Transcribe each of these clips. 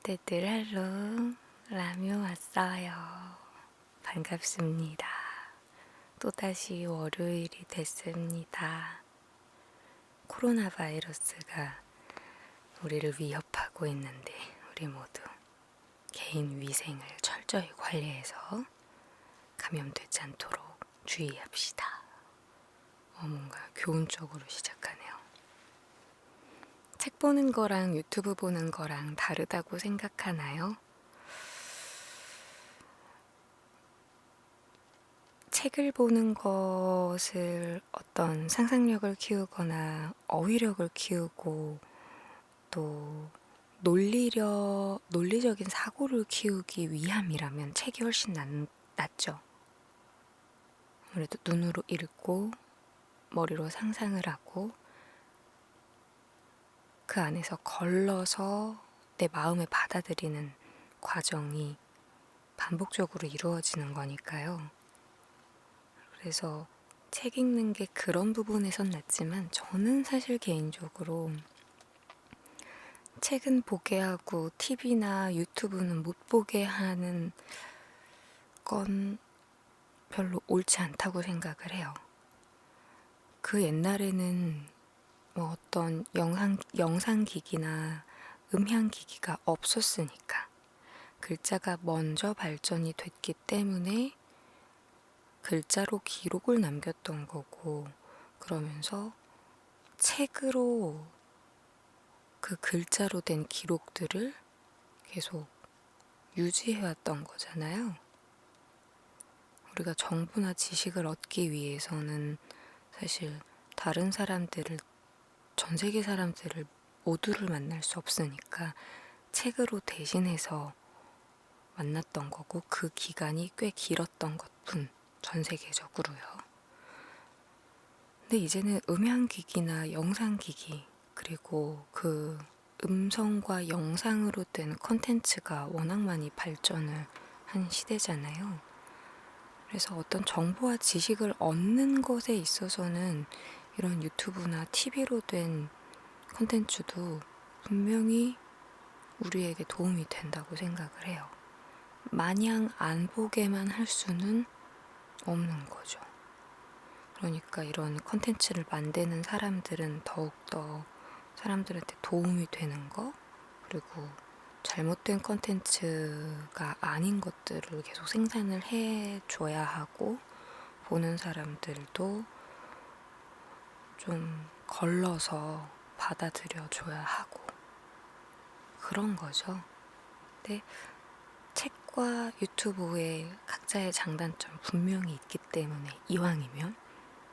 라떼들 할로 라면 왔어요. 반갑습니다. 또다시 월요일이 됐습니다. 코로나 바이러스가 우리를 위협하고 있는데 우리 모두 개인 위생을 철저히 관리해서 감염되지 않도록 주의합시다. 뭔가 교훈적으로 시작하네요. 책 보는 거랑 유튜브 보는 거랑 다르다고 생각하나요? 책을 보는 것을 어떤 상상력을 키우거나 어휘력을 키우고 또 논리적인 사고를 키우기 위함이라면 책이 훨씬 낫죠. 아무래도 눈으로 읽고 머리로 상상을 하고 그 안에서 걸러서 내 마음에 받아들이는 과정이 반복적으로 이루어지는 거니까요. 그래서 책 읽는 게 그런 부분에선 낫지만 저는 사실 개인적으로 책은 보게 하고 TV나 유튜브는 못 보게 하는 건 별로 옳지 않다고 생각을 해요. 그 옛날에는 어떤 영상기기나 음향기기가 없었으니까 글자가 먼저 발전이 됐기 때문에 글자로 기록을 남겼던 거고, 그러면서 책으로 그 글자로 된 기록들을 계속 유지해왔던 거잖아요. 우리가 정보나 지식을 얻기 위해서는 사실 다른 사람들을, 전 세계 사람들을 모두를 만날 수 없으니까 책으로 대신해서 만났던 거고, 그 기간이 꽤 길었던 것뿐, 전 세계적으로요. 근데 이제는 음향기기나 영상기기, 그리고 그 음성과 영상으로 된 컨텐츠가 워낙 많이 발전을 한 시대잖아요. 그래서 어떤 정보와 지식을 얻는 것에 있어서는 이런 유튜브나 TV로 된 컨텐츠도 분명히 우리에게 도움이 된다고 생각을 해요. 마냥 안 보게만 할 수는 없는 거죠. 그러니까 이런 컨텐츠를 만드는 사람들은 더욱더 사람들한테 도움이 되는 거, 그리고 잘못된 컨텐츠가 아닌 것들을 계속 생산을 해줘야 하고, 보는 사람들도 좀 걸러서 받아들여줘야 하고, 그런 거죠. 근데 책과 유튜브에 각자의 장단점 분명히 있기 때문에 이왕이면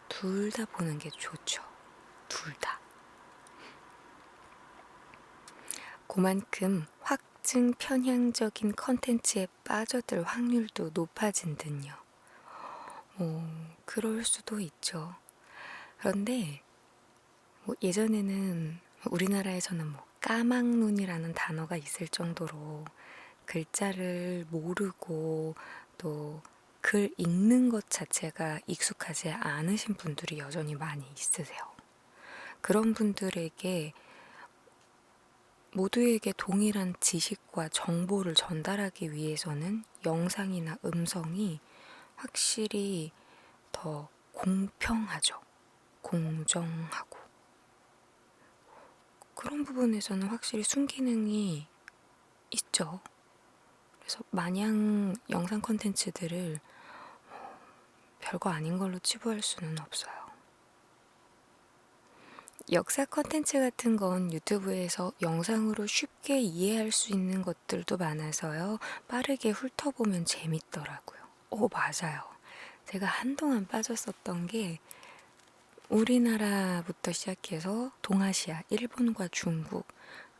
둘 다 보는 게 좋죠. 둘 다. 그만큼 확증 편향적인 컨텐츠에 빠져들 확률도 높아진 듯요. 그럴 수도 있죠. 그런데 예전에는 우리나라에서는 까막눈이라는 단어가 있을 정도로 글자를 모르고 또 글 읽는 것 자체가 익숙하지 않으신 분들이 여전히 많이 있으세요. 그런 분들에게 모두에게 동일한 지식과 정보를 전달하기 위해서는 영상이나 음성이 확실히 더 공평하죠. 공정하고. 그런 부분에서는 확실히 순기능이 있죠. 그래서 마냥 영상 콘텐츠들을 별거 아닌 걸로 치부할 수는 없어요. 역사 콘텐츠 같은 건 유튜브에서 영상으로 쉽게 이해할 수 있는 것들도 많아서요. 빠르게 훑어보면 재밌더라고요. 맞아요. 제가 한동안 빠졌었던 게 우리나라부터 시작해서 동아시아, 일본과 중국,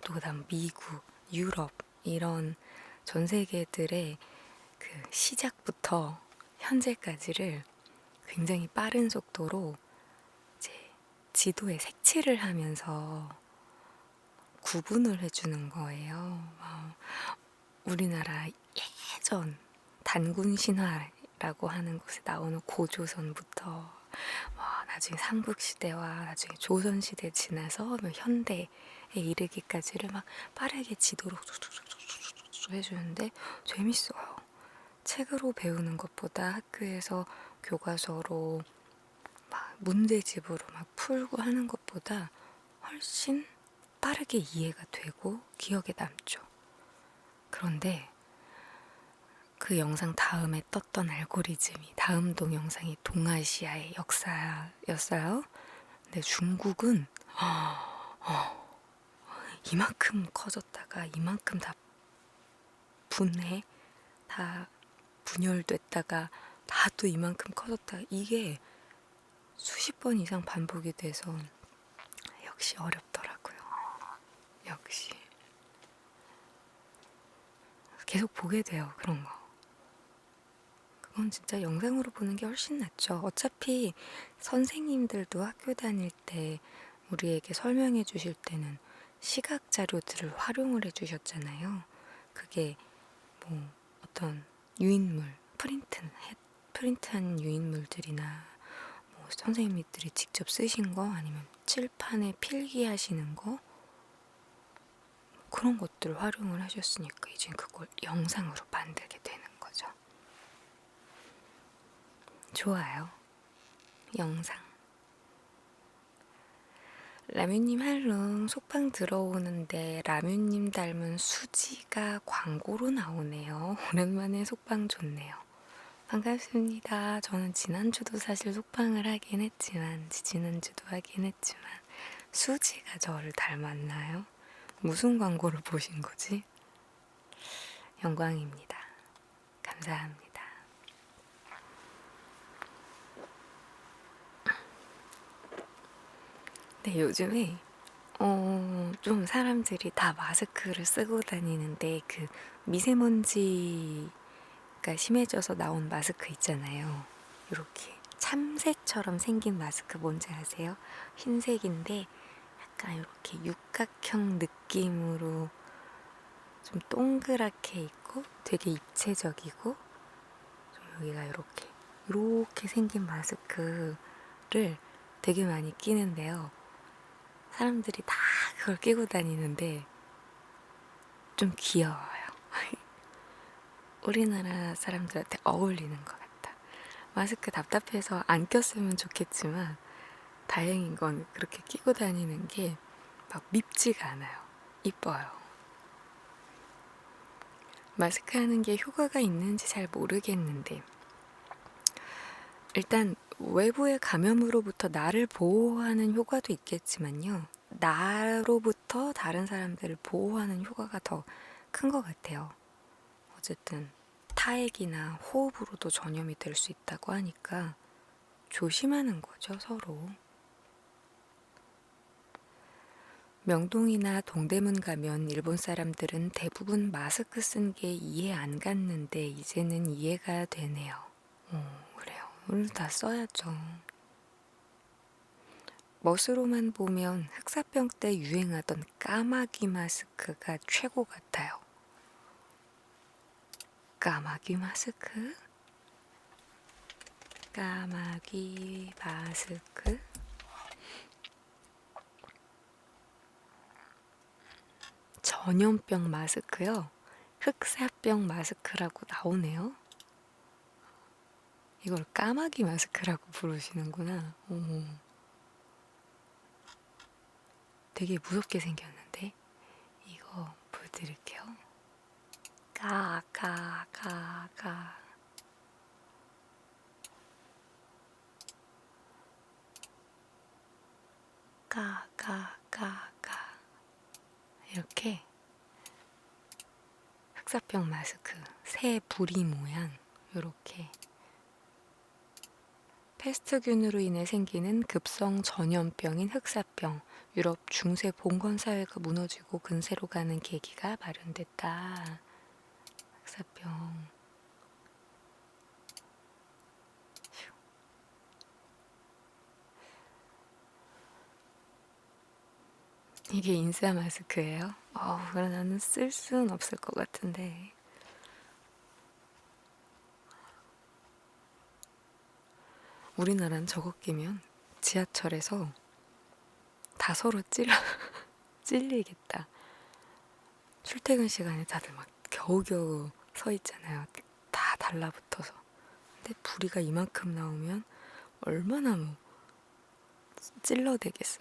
또 그다음 미국, 유럽 이런 전 세계들의 그 시작부터 현재까지를 굉장히 빠른 속도로 이제 지도에 색칠을 하면서 구분을 해주는 거예요. 우리나라 예전 단군 신화라고 하는 곳에 나오는 고조선부터 나중에 삼국시대와 나중에 조선시대 지나서 현대에 이르기까지를 막 빠르게 지도로 해주는데 재밌어요. 책으로 배우는 것보다 학교에서 교과서로 막 문제집으로 막 풀고 하는 것보다 훨씬 빠르게 이해가 되고 기억에 남죠. 그런데 그 영상 다음에 떴던 알고리즘이 다음 동영상이 동아시아의 역사였어요. 근데 중국은 이만큼 커졌다가 이만큼 다 분해, 다 분열됐다가 다 또 이만큼 커졌다. 이게 수십 번 이상 반복이 돼서 역시 어렵더라고요. 역시 계속 보게 돼요. 그런 거. 그건 진짜 영상으로 보는 게 훨씬 낫죠. 어차피 선생님들도 학교 다닐 때 우리에게 설명해 주실 때는 시각 자료들을 활용을 해 주셨잖아요. 그게 뭐 어떤 유인물, 프린트한 유인물들이나 뭐 선생님들이 직접 쓰신 거 아니면 칠판에 필기하시는 거 그런 것들을 활용을 하셨으니까 이제 그걸 영상으로 만들게 되는 거죠. 좋아요. 영상. 라뮤님 할롱 속방 들어오는데 라뮤님 닮은 수지가 광고로 나오네요. 오랜만에 속방 좋네요. 반갑습니다. 저는 지난주도 사실 속방을 하긴 했지만 지난주도 하긴 했지만 수지가 저를 닮았나요? 무슨 광고를 보신 거지? 영광입니다. 감사합니다. 네, 요즘에 좀 사람들이 다 마스크를 쓰고 다니는데 그 미세먼지가 심해져서 나온 마스크 있잖아요. 이렇게 참새처럼 생긴 마스크 뭔지 아세요? 흰색인데 약간 이렇게 육각형 느낌으로 좀 동그랗게 있고 되게 입체적이고 좀 여기가 이렇게 생긴 마스크를 되게 많이 끼는데요. 사람들이 다 그걸 끼고 다니는데 좀 귀여워요. 우리나라 사람들한테 어울리는 것 같아. 마스크 답답해서 안 꼈으면 좋겠지만 다행인 건 그렇게 끼고 다니는 게 막 밉지가 않아요. 이뻐요. 마스크 하는 게 효과가 있는지 잘 모르겠는데 일단 외부의 감염으로부터 나를 보호하는 효과도 있겠지만요. 나로부터 다른 사람들을 보호하는 효과가 더 큰 것 같아요. 어쨌든 타액이나 호흡으로도 전염이 될 수 있다고 하니까 조심하는 거죠, 서로. 명동이나 동대문 가면 일본 사람들은 대부분 마스크 쓴 게 이해 안 갔는데 이제는 이해가 되네요. 그래요. 오늘 다 써야죠. 멋으로만 보면 흑사병 때 유행하던 까마귀 마스크가 최고 같아요. 까마귀 마스크? 까마귀 마스크? 전염병 마스크요? 흑사병 마스크라고 나오네요. 이걸 까마귀 마스크라고 부르시는구나. 어머. 되게 무섭게 생겼는데? 이거 보여드릴게요. 가. 이렇게 흑사병 마스크, 새 부리 모양, 이렇게 패스트균으로 인해 생기는 급성 전염병인 흑사병, 유럽 중세 봉건 사회가 무너지고 근세로 가는 계기가 마련됐다. 흑사병. 이게 인싸 마스크예요? 그래 나는 쓸 수는 없을 것 같은데. 우리나라는 저거 끼면 지하철에서 다 서로 찔리겠다. 출퇴근 시간에 다들 막 겨우겨우 서 있잖아요. 다 달라붙어서. 근데 부리가 이만큼 나오면 얼마나 뭐 찔러대겠어.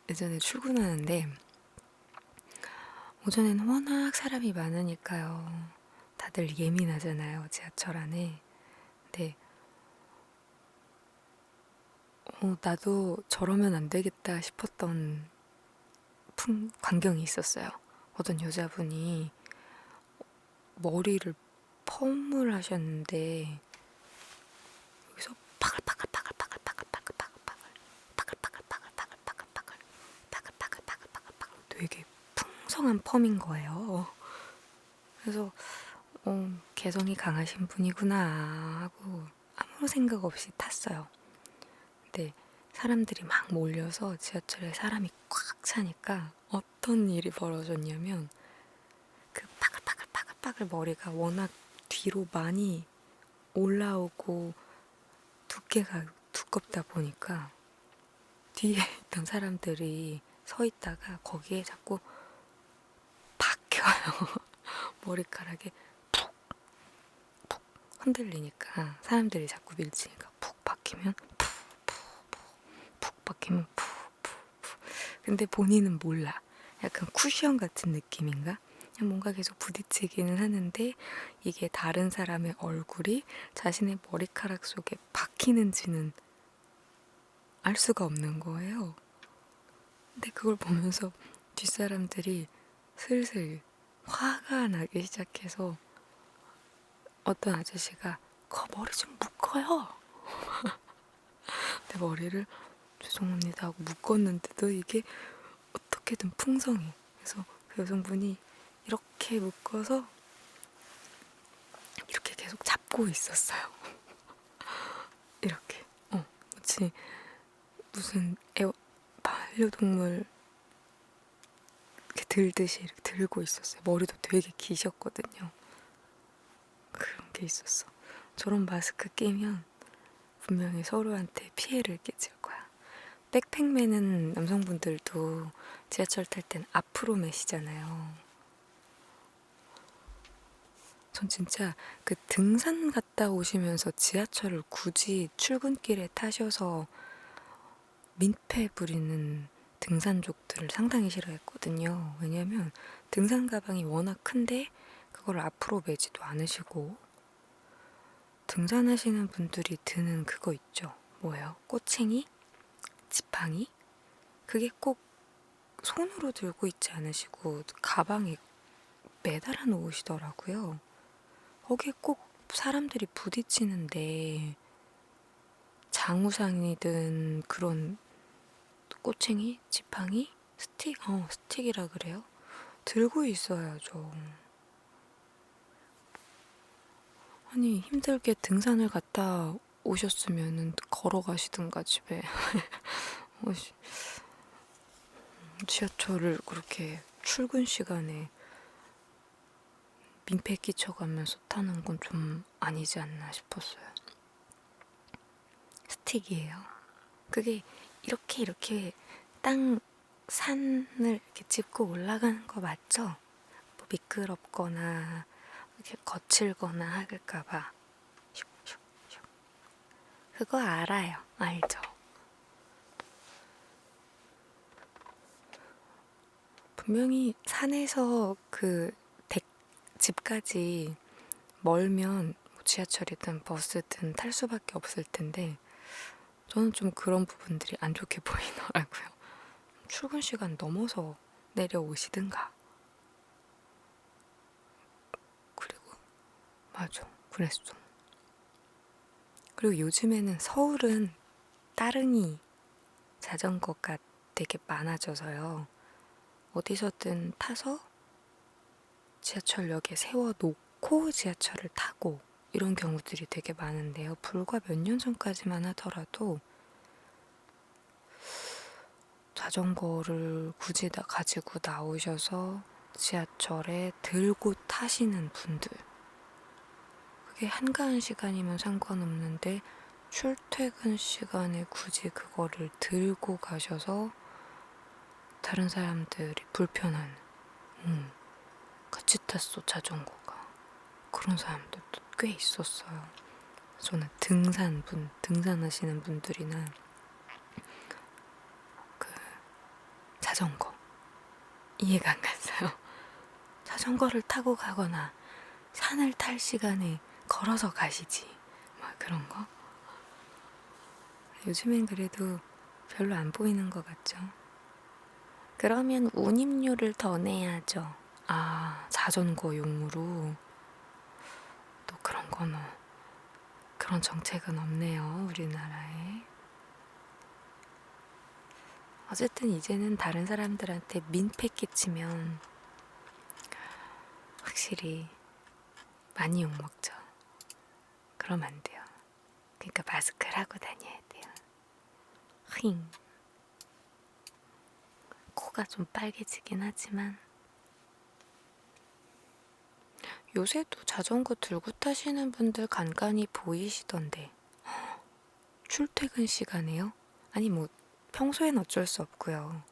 예전에 출근하는데 오전엔 워낙 사람이 많으니까요. 다들 예민하잖아요, 지하철 안에. 근데 나도 저러면 안 되겠다 싶었던 광경이 있었어요. 어떤 여자분이 머리를 펌을 하셨는데 여기서 파글파글파글파글파글파글파글파글파글파글파글파글파글파글파글 되게 풍성한 펌인 거예요. 그래서 개성이 강하신 분이구나 하고 아무 생각 없이 탔어요. 근데 사람들이 막 몰려서 지하철에 사람이 꽉 차니까 어떤 일이 벌어졌냐면 그 파글파글파글파글 머리가 워낙 뒤로 많이 올라오고 두께가 두껍다 보니까 뒤에 있던 사람들이 서 있다가 거기에 자꾸 박혀요. 머리카락에 푹푹 흔들리니까 사람들이 자꾸 밀치니까 푹 박히면 푹 박히면 푹푹푹. 근데 본인은 몰라. 약간 쿠션 같은 느낌인가? 그냥 뭔가 계속 부딪히기는 하는데 이게 다른 사람의 얼굴이 자신의 머리카락 속에 박히는지는 알 수가 없는 거예요. 근데 그걸 보면서 뒷사람들이 슬슬 화가 나기 시작해서 어떤 아저씨가 머리 좀 묶어요. 내 머리를 죄송합니다 하고 묶었는데도 이게 어떻게든 풍성해. 그래서 그 여성분이 이렇게 묶어서 이렇게 계속 잡고 있었어요. 이렇게 마치 무슨 반려동물 이렇게 들듯이 이렇게 들고 있었어요. 머리도 되게 기셨거든요. 그런 게 있었어. 저런 마스크 끼면 분명히 서로한테 피해를 끼칠 거야. 백팩 매는 남성분들도 지하철 탈 땐 앞으로 매시잖아요. 전 진짜 그 등산 갔다 오시면서 지하철을 굳이 출근길에 타셔서 민폐 부리는 등산족들을 상당히 싫어했거든요. 왜냐면 등산 가방이 워낙 큰데 그걸 앞으로 매지도 않으시고 등산하시는 분들이 드는 그거 있죠. 뭐예요? 꼬챙이? 지팡이? 그게 꼭 손으로 들고 있지 않으시고 가방에 매달아 놓으시더라고요. 거기에 꼭 사람들이 부딪히는데 장우상이든 그런 꼬챙이, 지팡이, 스틱이라 그래요? 들고 있어야죠. 아니, 힘들게 등산을 갔다 오셨으면은 걸어가시든가 집에. 지하철을 그렇게 출근 시간에 민폐 끼쳐가면서 타는 건 좀 아니지 않나 싶었어요. 스틱이에요. 그게 이렇게 산을 이렇게 짚고 올라가는 거 맞죠? 뭐 미끄럽거나 이렇게 거칠거나 할까봐. 그거 알아요. 알죠? 분명히 산에서 그 집까지 멀면 지하철이든 버스든 탈 수밖에 없을 텐데 저는 좀 그런 부분들이 안 좋게 보이더라고요. 출근 시간 넘어서 내려오시든가. 그리고 맞아, 그랬어. 그리고 요즘에는 서울은 따릉이 자전거가 되게 많아져서요. 어디서든 타서 지하철역에 세워놓고 지하철을 타고 이런 경우들이 되게 많은데요. 불과 몇 년 전까지만 하더라도 자전거를 굳이 가지고 나오셔서 지하철에 들고 타시는 분들. 그게 한가한 시간이면 상관없는데 출퇴근 시간에 굳이 그거를 들고 가셔서 다른 사람들이 불편한 같이 탔어, 자전거가. 그런 사람들도 꽤 있었어요. 저는 등산하시는 분들이나 그 자전거 이해가 안 갔어요. 자전거를 타고 가거나 산을 탈 시간에 걸어서 가시지. 막 그런 거. 요즘엔 그래도 별로 안 보이는 것 같죠. 그러면 운임료를 더 내야죠. 아, 자전거용으로. 또 그런 정책은 없네요, 우리나라에. 어쨌든 이제는 다른 사람들한테 민폐 끼치면 확실히 많이 욕먹죠. 그러면 안 돼요. 그러니까 마스크를 하고 다녀야 돼요. 힝. 코가 좀 빨개지긴 하지만 요새도 자전거 들고 타시는 분들 간간히 보이시던데. 출퇴근 시간에요? 아니 뭐 평소엔 어쩔 수 없고요.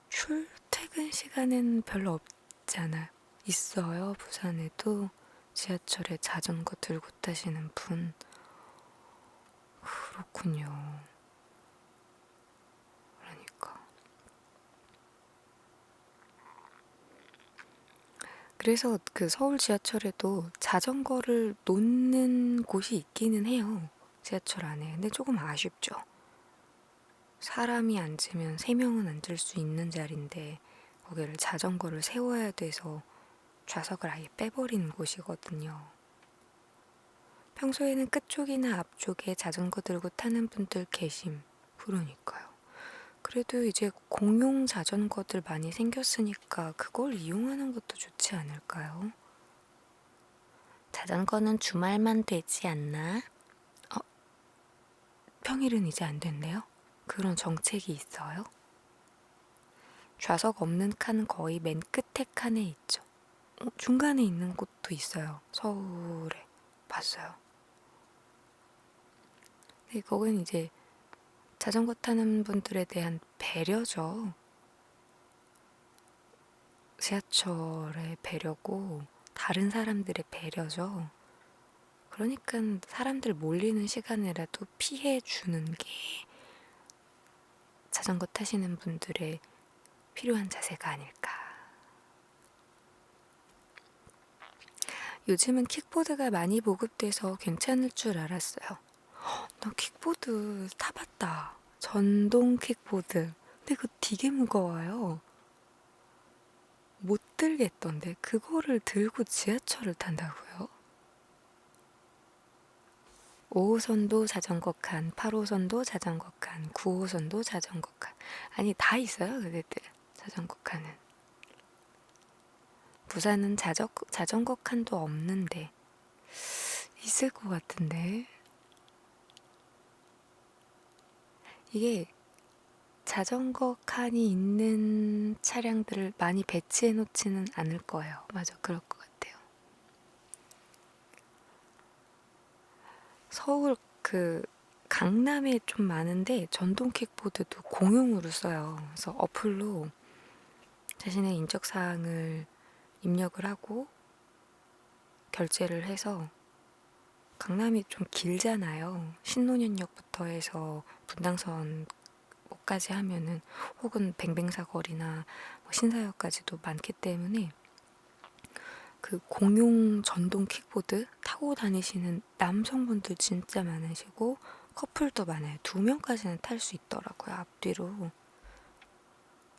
출퇴근 시간엔 별로 없지 않아요. 있어요. 부산에도 지하철에 자전거 들고 타시는 분. 그렇군요. 그러니까. 그래서 그 서울 지하철에도 자전거를 놓는 곳이 있기는 해요. 지하철 안에. 근데 조금 아쉽죠. 사람이 앉으면 3명은 앉을 수 있는 자리인데 거기를 자전거를 세워야 돼서 좌석을 아예 빼버리는 곳이거든요. 평소에는 끝쪽이나 앞쪽에 자전거 들고 타는 분들 계심. 그러니까요. 그래도 이제 공용 자전거들 많이 생겼으니까 그걸 이용하는 것도 좋지 않을까요? 자전거는 주말만 되지 않나? 어, 평일은 이제 안 된대요? 그런 정책이 있어요? 좌석 없는 칸은 거의 맨 끝에 칸에 있죠. 중간에 있는 곳도 있어요. 서울에 봤어요. 근데 그건 이제 자전거 타는 분들에 대한 배려죠. 지하철의 배려고 다른 사람들의 배려죠. 그러니까 사람들 몰리는 시간이라도 피해 주는 게 자전거 타시는 분들의 필요한 자세가 아닐까. 요즘은 킥보드가 많이 보급돼서 괜찮을 줄 알았어요. 나 킥보드 타봤다. 전동 킥보드. 근데 그거 되게 무거워요. 못 들겠던데 그거를 들고 지하철을 탄다고요? 5호선도 자전거 칸, 8호선도 자전거 칸, 9호선도 자전거 칸. 아니 다 있어요 그네들 자전거 칸은. 부산은 자전거 칸도 없는데 있을 것 같은데. 이게 자전거 칸이 있는 차량들을 많이 배치해 놓지는 않을 거예요. 맞아, 그럴 것 같아요. 서울 강남에 좀 많은데 전동 킥보드도 공용으로 써요. 그래서 어플로 자신의 인적사항을 입력을 하고 결제를 해서 강남이 좀 길잖아요. 신논현역부터 해서 분당선 까지 하면은 혹은 뱅뱅사거리나 신사역까지도 많기 때문에 그 공용 전동 킥보드 타고 다니시는 남성분들 진짜 많으시고 커플도 많아요. 2명까지는 탈 수 있더라고요. 앞뒤로.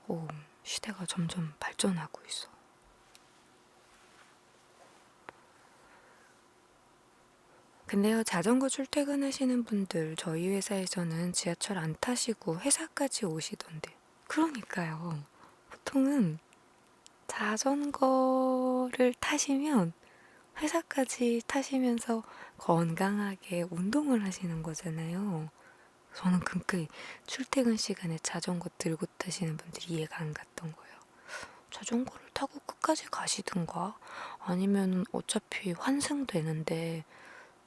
오, 시대가 점점 발전하고 있어. 근데요, 자전거 출퇴근하시는 분들 저희 회사에서는 지하철 안 타시고 회사까지 오시던데. 그러니까요. 보통은 자전거를 타시면 회사까지 타시면서 건강하게 운동을 하시는 거잖아요. 저는 그렇게 출퇴근 시간에 자전거 들고 타시는 분들이 이해가 안 갔던 거예요. 자전거를 타고 끝까지 가시든가 아니면 어차피 환승되는데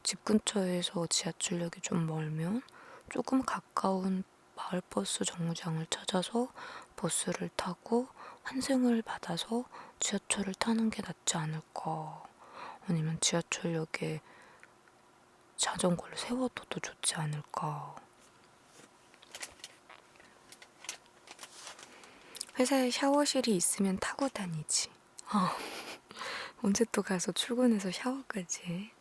집 근처에서 지하철역이 좀 멀면 조금 가까운 마을버스 정류장을 찾아서 버스를 타고 환승을 받아서 지하철을 타는 게 낫지 않을까? 아니면 지하철역에 자전거를 세워둬도 좋지 않을까? 회사에 샤워실이 있으면 타고 다니지. 언제 또 가서 출근해서 샤워까지 해?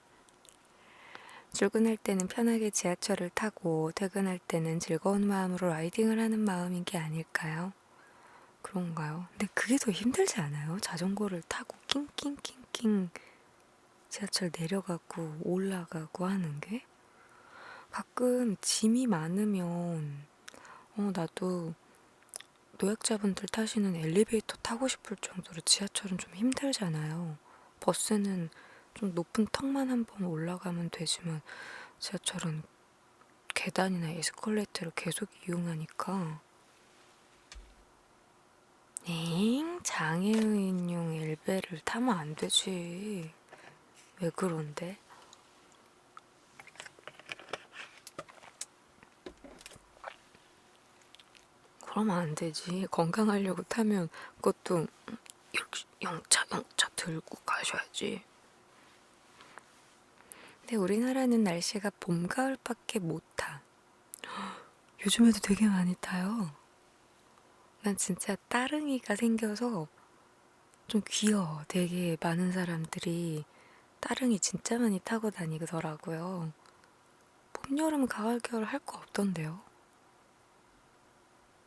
출근할 때는 편하게 지하철을 타고 퇴근할 때는 즐거운 마음으로 라이딩을 하는 마음인 게 아닐까요? 그런가요? 근데 그게 더 힘들지 않아요? 자전거를 타고 낑낑낑낑 지하철 내려가고 올라가고 하는 게? 가끔 짐이 많으면 나도 노약자분들 타시는 엘리베이터 타고 싶을 정도로 지하철은 좀 힘들잖아요. 버스는 좀 높은 턱만 한번 올라가면 되지만 지하철은 계단이나 에스컬레이터를 계속 이용하니까. 엥? 장애인용 엘베를 타면 안 되지. 왜 그런데? 그러면 안 되지. 건강하려고 타면 그것도 영차 들고 가셔야지. 근데 우리나라는 날씨가 봄, 가을밖에 못 타. 요즘에도 되게 많이 타요. 난 진짜 따릉이가 생겨서 좀 귀여워. 되게 많은 사람들이 따릉이 진짜 많이 타고 다니더라고요. 봄, 여름, 가을, 겨울 할 거 없던데요.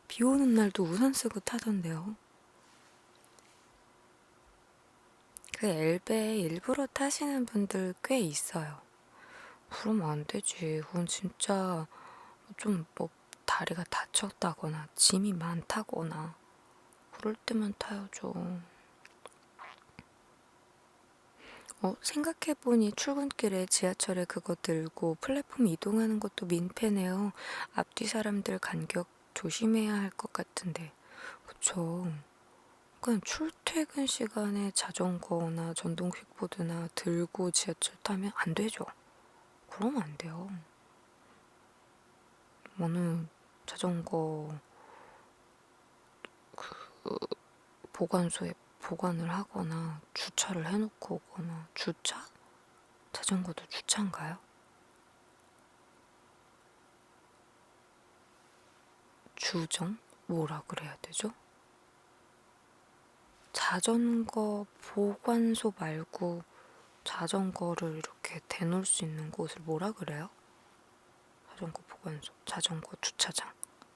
비 오는 날도 우산 쓰고 타던데요. 그 엘베 일부러 타시는 분들 꽤 있어요. 그러면 안 되지. 그건 진짜 좀 다리가 다쳤다거나 짐이 많다거나 그럴 때만 타야죠. 생각해보니 출근길에 지하철에 그거 들고 플랫폼 이동하는 것도 민폐네요. 앞뒤 사람들 간격 조심해야 할 것 같은데. 그쵸? 그냥 출퇴근 시간에 자전거나 전동 킥보드나 들고 지하철 타면 안 되죠. 그러면 안 돼요. 어느 자전거 보관소에 보관을 하거나 주차를 해놓고 오거나. 주차? 자전거도 주차인가요? 주정? 뭐라 그래야 되죠? 자전거 보관소 말고 자전거를 이렇게 대놓을 수 있는 곳을 뭐라 그래요? 자전거 보관소, 자전거 주차장,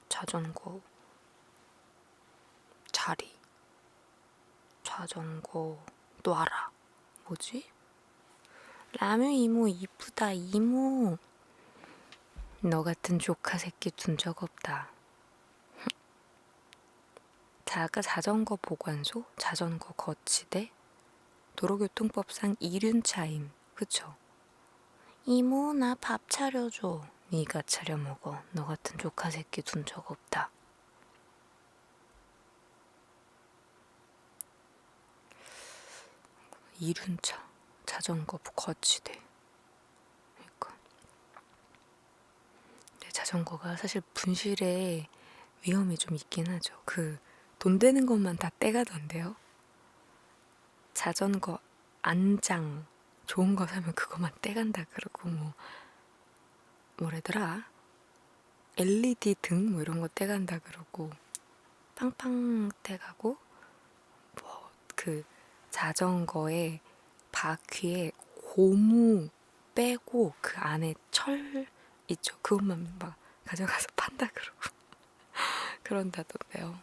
자전거 자리, 자전거 놔라. 뭐지? 라뮤 이모 이쁘다 이모. 너 같은 조카 새끼 둔 적 없다. 자가 자전거 보관소, 자전거 거치대, 도로교통법상 이륜차임. 그쵸? 이모 나 밥 차려줘. 네가 차려 먹어. 너 같은 조카 새끼 둔 적 없다. 이륜차, 자전거 거치대. 그러니까 내 자전거가 사실 분실에 위험이 좀 있긴 하죠. 돈 되는 것만 다 떼가던데요. 자전거 안장 좋은 거 사면 그것만 떼간다 그러고 뭐래더라? LED 등 이런 거 떼간다 그러고 팡팡 떼가고 자전거에 바퀴에 고무 빼고 그 안에 철 있죠. 그것만 막 가져가서 판다 그러고 그런다던데요.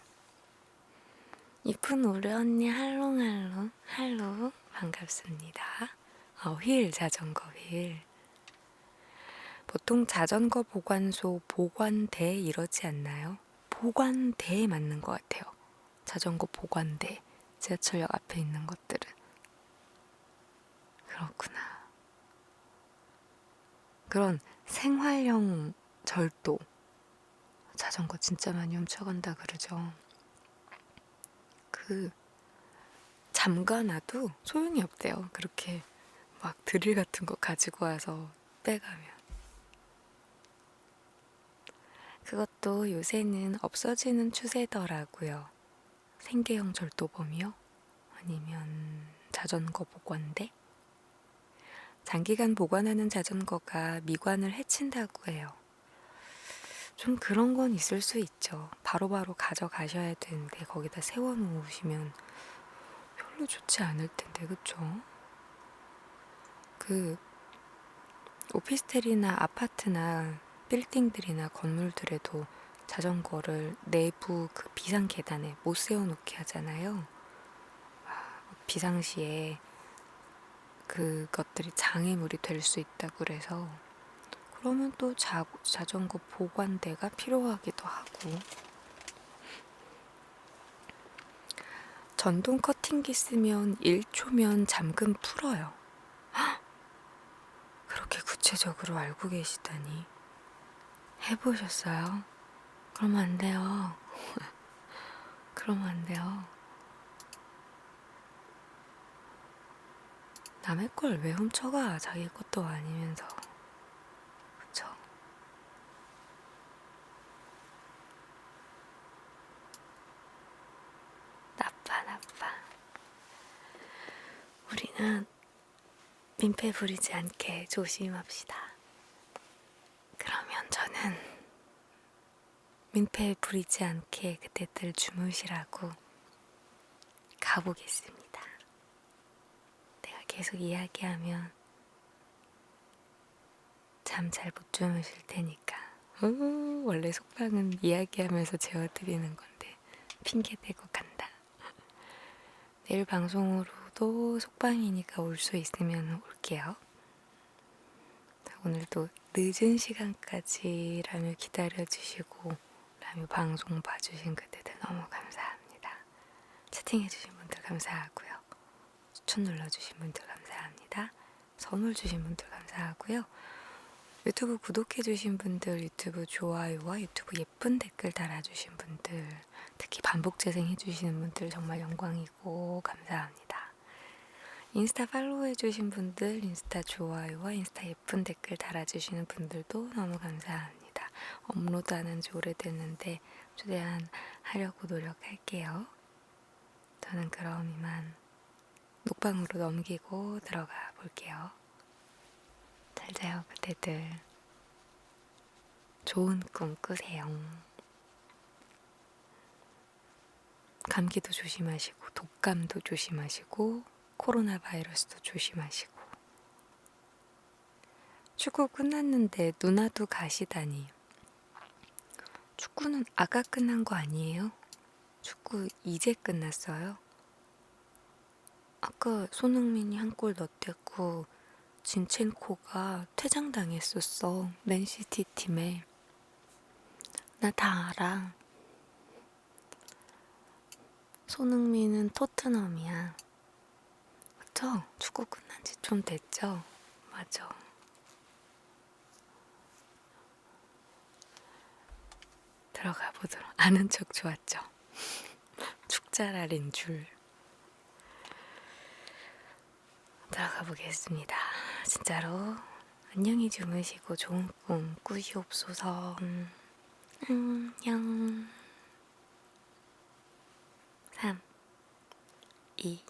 이쁜 우리 언니 할롱할롱 할롱 반갑습니다. 휠 자전거 휠. 보통 자전거 보관소 보관대 이러지 않나요? 보관대에 맞는 것 같아요. 자전거 보관대. 지하철역 앞에 있는 것들은. 그렇구나. 그런 생활형 절도. 자전거 진짜 많이 훔쳐간다 그러죠. 잠가놔도 소용이 없대요. 그렇게 막 드릴 같은 거 가지고 와서 빼가면. 그것도 요새는 없어지는 추세더라고요. 생계형 절도범이요? 아니면 자전거 보관대? 장기간 보관하는 자전거가 미관을 해친다고 해요. 좀 그런 건 있을 수 있죠. 바로바로 가져가셔야 되는데 거기다 세워놓으시면 별로 좋지 않을 텐데, 그쵸? 그 오피스텔이나 아파트나 빌딩들이나 건물들에도 자전거를 내부 그 비상 계단에 못 세워놓게 하잖아요. 비상시에 그것들이 장애물이 될 수 있다고 그래서 그러면 또 자전거 보관대가 필요하기도 하고. 전동 커팅기 쓰면 1초면 잠금 풀어요. 그렇게 구체적으로 알고 계시다니. 해보셨어요? 그러면 안 돼요. 그러면 안 돼요. 남의 걸 왜 훔쳐가? 자기 것도 아니면서. 그쵸? 나빠. 우리는 민폐 부리지 않게 조심합시다. 그러면 저는 민폐 부리지 않게 그때들 주무시라고 가보겠습니다. 내가 계속 이야기하면 잠 잘 못 주무실 테니까. 원래 속방은 이야기하면서 재워드리는 건데 핑계대고 간다. 내일 방송으로도 속방이니까 올 수 있으면 올게요. 오늘도 늦은 시간까지 라며 기다려주시고 라며 방송 봐주신 그대들 너무 감사합니다. 채팅해주신 분들 감사하고요. 추천 눌러주신 분들 감사합니다. 선물 주신 분들 감사하고요. 유튜브 구독해주신 분들, 유튜브 좋아요와 유튜브 예쁜 댓글 달아주신 분들, 특히 반복 재생해주시는 분들 정말 영광이고 감사합니다. 인스타 팔로우해주신 분들, 인스타 좋아요와 인스타 예쁜 댓글 달아주시는 분들도 너무 감사합니다. 업로드하는 지 오래됐는데 최대한 하려고 노력할게요. 저는 그럼 이만 녹방으로 넘기고 들어가 볼게요. 잘 자요, 그대들. 좋은 꿈 꾸세요. 감기도 조심하시고, 독감도 조심하시고, 코로나 바이러스도 조심하시고. 축구 끝났는데 누나도 가시다니. 축구는 아까 끝난 거 아니에요? 축구 이제 끝났어요. 아까 손흥민이 한 골 넣었댔고 진첸코가 퇴장당했었어. 맨시티 팀에. 나 다 알아. 손흥민은 토트넘이야. 그쵸? 축구 끝난 지 좀 됐죠? 맞아. 들어가 보도록. 아는 척 좋았죠? 축자랄인 줄. 들어가 보겠습니다. 진짜로 안녕히 주무시고 좋은 꿈 꾸시옵소서. 안녕. 3, 2,